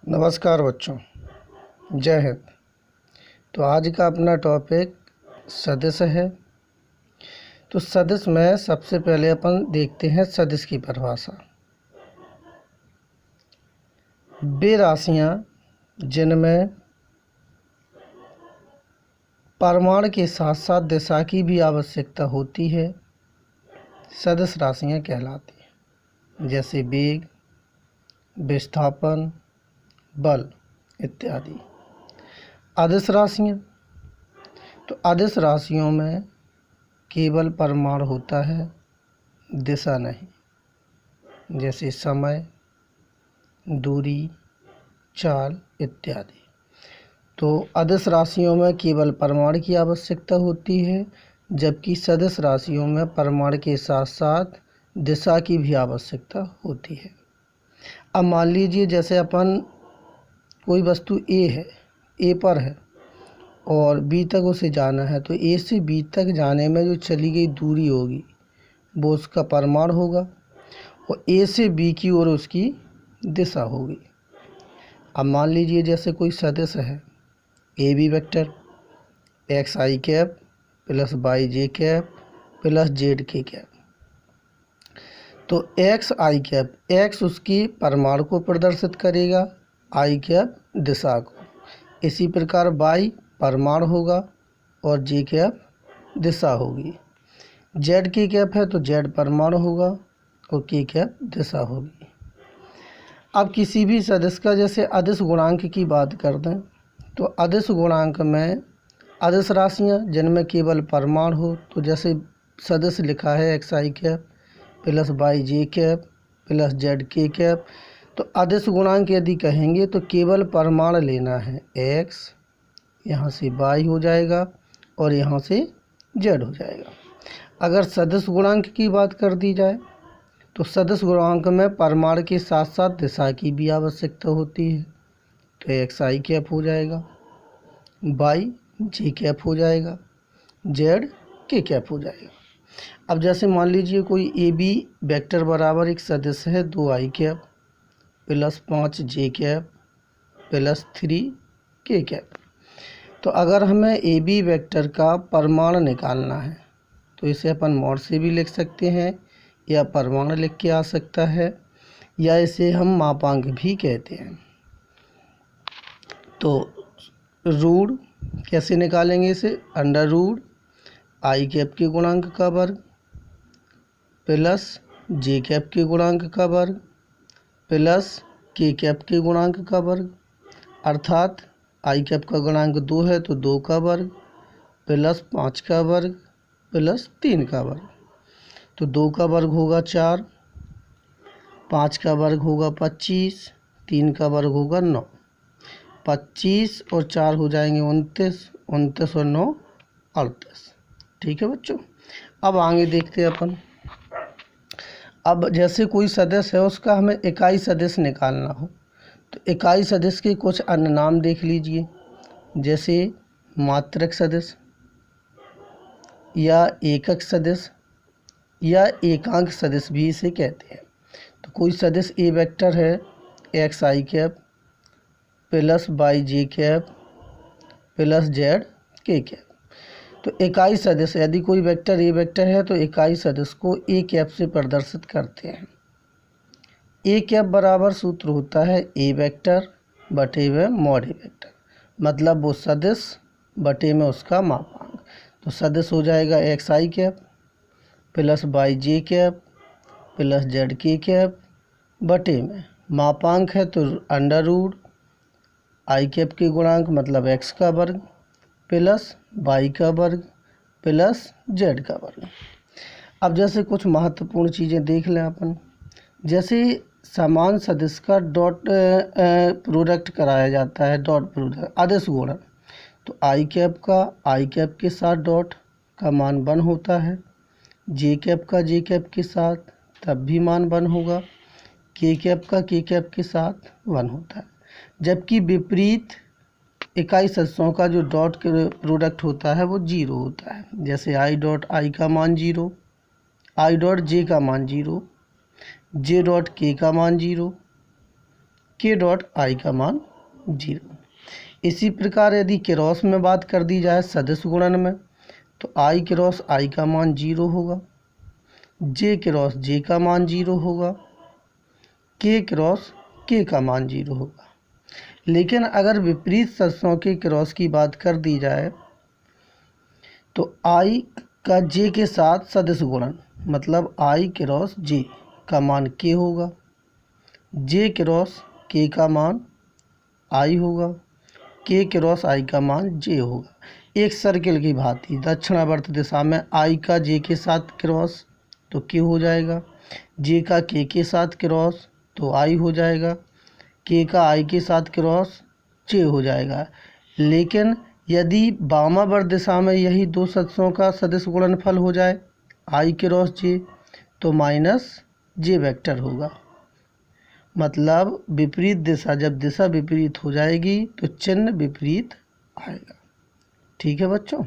नमस्कार बच्चों, जय हिंद। तो आज का अपना टॉपिक सदिश है। तो सदिश में सबसे पहले अपन देखते हैं सदिश की परिभाषा। वे राशियां जिनमें परिमाण के साथ साथ दिशा की भी आवश्यकता होती है सदिश राशियां कहलाती हैं, जैसे वेग, विस्थापन, बल इत्यादि। अदिश राशियाँ, तो अदिश राशियों में केवल परिमाण होता है, दिशा नहीं, जैसे समय, दूरी, चाल इत्यादि। तो अदिश राशियों में केवल परिमाण की आवश्यकता होती है, जबकि सदिश राशियों में परिमाण के साथ साथ दिशा की भी आवश्यकता होती है। अब मान लीजिए जैसे अपन कोई वस्तु ए पर है और बी तक उसे जाना है, तो ए से बी तक जाने में जो चली गई दूरी होगी वो उसका परिमाण होगा और ए से बी की ओर उसकी दिशा होगी। अब मान लीजिए जैसे कोई सदिश है A B vector x i cap plus y j cap plus z k cap. तो एक्स आई कैप, एक्स उसकी परिमाण को प्रदर्शित करेगा, आई कैप दिशा को। इसी प्रकार वाई परिमाण होगा और जे कैप दिशा होगी। जेड की कैप है तो जेड परिमाण होगा और के कैप दिशा होगी। अब किसी भी सदिश का जैसे अदिश गुणांक की बात कर दें, तो अदिश गुणांक में अदिश राशियाँ जिनमें केवल परिमाण हो, तो जैसे सदिश लिखा है x i cap plus y j cap plus z k cap. तो अदिश गुणांक यदि कहेंगे तो केवल परिमाण लेना है, एक्स यहाँ से वाई हो जाएगा और यहाँ से जेड हो जाएगा। अगर सदिश गुणांक की बात कर दी जाए तो सदिश गुणांक में परिमाण के साथ साथ दिशा की भी आवश्यकता होती है, तो एक्स आई कैप हो जाएगा, वाई जे कैप हो जाएगा, जेड के कैप हो जाएगा। अब जैसे मान लीजिए कोई ए बी वेक्टर बराबर एक सदिश है 2 आई कैप प्लस 5 जे कैप प्लस 3 के कैप। तो अगर हमें ए बी वेक्टर का परिमाण निकालना है तो इसे अपन मॉड से भी लिख सकते हैं या परिमाण लिख के आ सकता है, या इसे हम मापांक भी कहते हैं। तो रूट कैसे निकालेंगे इसे, अंडर रूट आई कैप के गुणांक का वर्ग प्लस जे कैप के गुणांक का वर्ग प्लस के कैप के गुणांक का वर्ग, अर्थात आई कैप का गुणांक 2 है तो 2 का वर्ग प्लस 5 का वर्ग प्लस 3 का वर्ग। तो 2 का वर्ग होगा 4, 5 का वर्ग होगा 25, 3 का वर्ग होगा 9। 25 और 4 हो जाएंगे 29, 29 और 9 38। ठीक है बच्चों। अब आगे देखते हैं अपन। अब जैसे कोई सदिश है उसका हमें इकाई सदिश निकालना हो, तो इकाई सदिश के कुछ अन्य नाम देख लीजिए, जैसे मात्रक सदिश या एकक सदिश या एकांक सदिश भी इसे कहते हैं। तो कोई सदिश ए वेक्टर है x i cap plus y j cap plus z k cap. तो इकाई सदिश यदि कोई वेक्टर ए वेक्टर है तो इकाई सदिश को ए कैप से प्रदर्शित करते हैं। ए कैप बराबर सूत्र होता है ए वेक्टर बटे में मॉड ए वेक्टर, मतलब वो सदिश बटे में उसका मापांक। तो सदिश हो जाएगा x i cap plus y j cap plus z k cap बटे में मापांक है तो अंडर रूट आई कैप के गुणांक मतलब एक्स का वर्ग प्लस वाई का वर्ग प्लस जेड का वर्ग। अब जैसे कुछ महत्वपूर्ण चीज़ें देख लें अपन, जैसे समान सदिश का डॉट प्रोडक्ट कराया जाता है, डॉट प्रोडक्ट अदिश गुणन। तो आई कैप का आई कैप के साथ डॉट का मान 1 होता है, जे कैप का जे कैप के साथ तब भी मान 1 होगा, के कैप का के कैप के साथ 1 होता है। जबकि विपरीत इकाई सदिशों का जो डॉट के प्रोडक्ट होता है वो 0 होता है, जैसे आई डॉट आई का मान 0, आई डॉट जे का मान 0, जे डॉट के का मान 0, के डॉट आई का मान 0। इसी प्रकार यदि क्रॉस में बात कर दी जाए सदिश गुणन में, तो आई क्रॉस आई का मान 0 होगा, जे क्रॉस जे का मान 0 होगा, के क्रॉस के का मान 0 होगा। लेकिन अगर विपरीत सदस्यों के क्रॉस की बात कर दी जाए तो आई का जे के साथ सदिश गुणन, मतलब आई क्रॉस जे का मान के होगा, जे क्रॉस के का मान आई होगा, के क्रॉस आई का मान जे होगा। एक सर्किल की भांति दक्षिणावर्त दिशा में आई का जे के साथ क्रॉस तो के हो जाएगा, जे का के साथ क्रॉस तो आई हो जाएगा, के का आई के साथ क्रॉस जे हो जाएगा। लेकिन यदि वामावर्त दिशा में यही दो सदस्यों का सदिश गुणनफल हो जाए आई क्रॉस जे, तो माइनस जे वेक्टर होगा। मतलब विपरीत दिशा, जब दिशा विपरीत हो जाएगी तो चिन्ह विपरीत आएगा। ठीक है बच्चों।